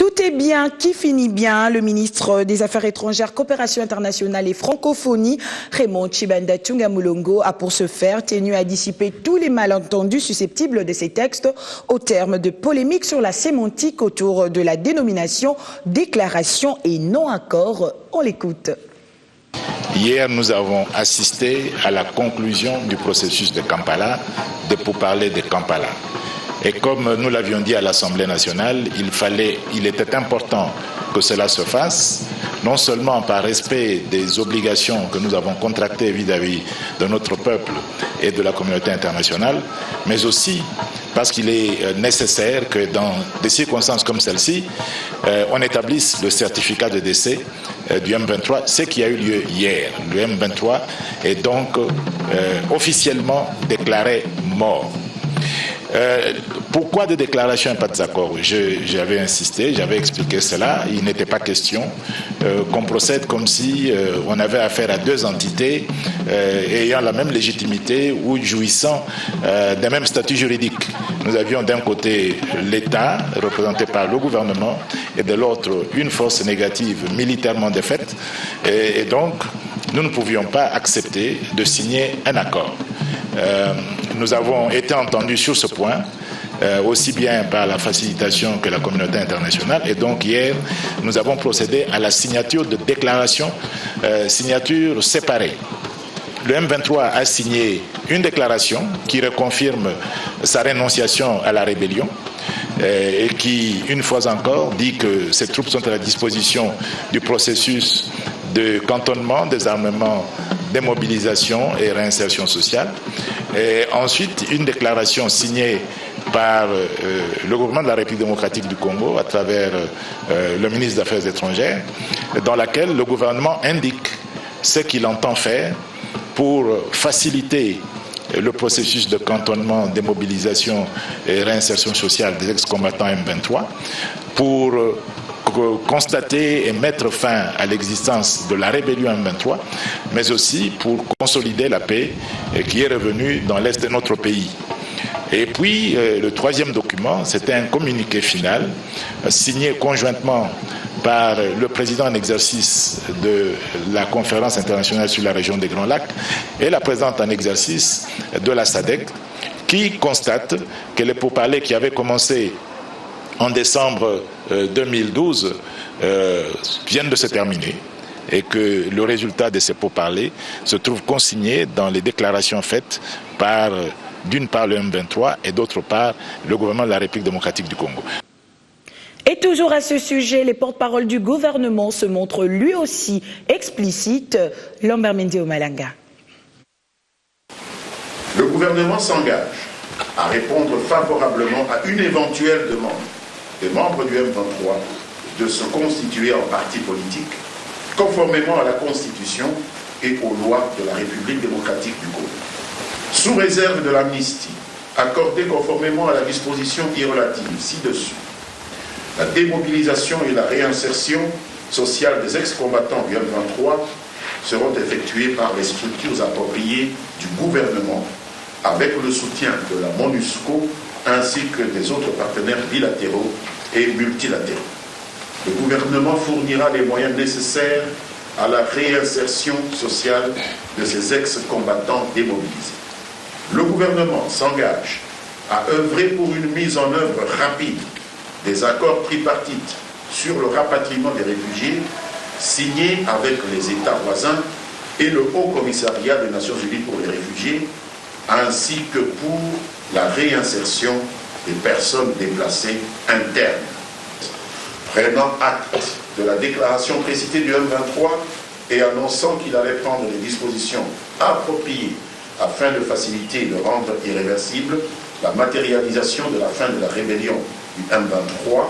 Tout est bien qui finit bien. Le ministre des Affaires étrangères, Coopération internationale et Francophonie, Raymond Tshibanda Tshunga-Mulongo, a pour ce faire tenu à dissiper tous les malentendus susceptibles de ces textes au terme de polémiques sur la sémantique autour de la dénomination déclaration et non-accord. On l'écoute. Hier, nous avons assisté à la conclusion du processus de Kampala, de pourparlers de Kampala. Et comme nous l'avions dit à l'Assemblée nationale, il était important que cela se fasse, non seulement par respect des obligations que nous avons contractées vis-à-vis de notre peuple et de la communauté internationale, mais aussi parce qu'il est nécessaire que dans des circonstances comme celle-ci, on établisse le certificat de décès du M23, ce qui a eu lieu hier. Le M23 est donc officiellement déclaré mort. Pourquoi des déclarations et pas de accords? J'avais insisté, j'avais expliqué cela. Il n'était pas question qu'on procède comme si on avait affaire à deux entités ayant la même légitimité ou jouissant des mêmes statuts juridiques. Nous avions d'un côté l'État, représenté par le gouvernement, et de l'autre une force négative militairement défaite. Et donc, nous ne pouvions pas accepter de signer un accord. Nous avons été entendus sur ce point, aussi bien par la facilitation que la communauté internationale. Et donc hier, nous avons procédé à la signature de déclarations, signatures séparées. Le M23 a signé une déclaration qui reconfirme sa rénonciation à la rébellion et qui, une fois encore, dit que ces troupes sont à la disposition du processus de cantonnement, désarmement, démobilisation et réinsertion sociale. Et ensuite, une déclaration signée par le gouvernement de la République démocratique du Congo à travers le ministre des Affaires étrangères, dans laquelle le gouvernement indique ce qu'il entend faire pour faciliter le processus de cantonnement, démobilisation et réinsertion sociale des ex-combattants M23, pour constater et mettre fin à l'existence de la rébellion M23, mais aussi pour consolider la paix qui est revenue dans l'est de notre pays. Et puis, le troisième document, c'était un communiqué final signé conjointement par le président en exercice de la conférence internationale sur la région des Grands Lacs et la présidente en exercice de la SADC, qui constate que les pourparlers qui avaient commencé en décembre 2012 viennent de se terminer et que le résultat de ces pourparlers se trouve consigné dans les déclarations faites par, d'une part, le M23 et d'autre part, le gouvernement de la République démocratique du Congo. Et toujours à ce sujet, les porte-paroles du gouvernement se montrent lui aussi explicites. Lambert Mende Omalanga. Le gouvernement s'engage à répondre favorablement à une éventuelle demande des membres du M23 de se constituer en parti politique, conformément à la Constitution et aux lois de la République démocratique du Congo. Sous réserve de l'amnistie, accordée conformément à la disposition irrelative ci-dessus, la démobilisation et la réinsertion sociale des ex-combattants du M23 seront effectuées par les structures appropriées du gouvernement, avec le soutien de la MONUSCO ainsi que des autres partenaires bilatéraux et multilatéraux. Le gouvernement fournira les moyens nécessaires à la réinsertion sociale de ces ex-combattants démobilisés. Le gouvernement s'engage à œuvrer pour une mise en œuvre rapide des accords tripartites sur le rapatriement des réfugiés signés avec les États voisins et le Haut Commissariat des Nations Unies pour les réfugiés, ainsi que pour la réinsertion des personnes déplacées internes. Prenant acte de la déclaration précitée du M23 et annonçant qu'il allait prendre les dispositions appropriées afin de faciliter et de rendre irréversible la matérialisation de la fin de la rébellion du M23,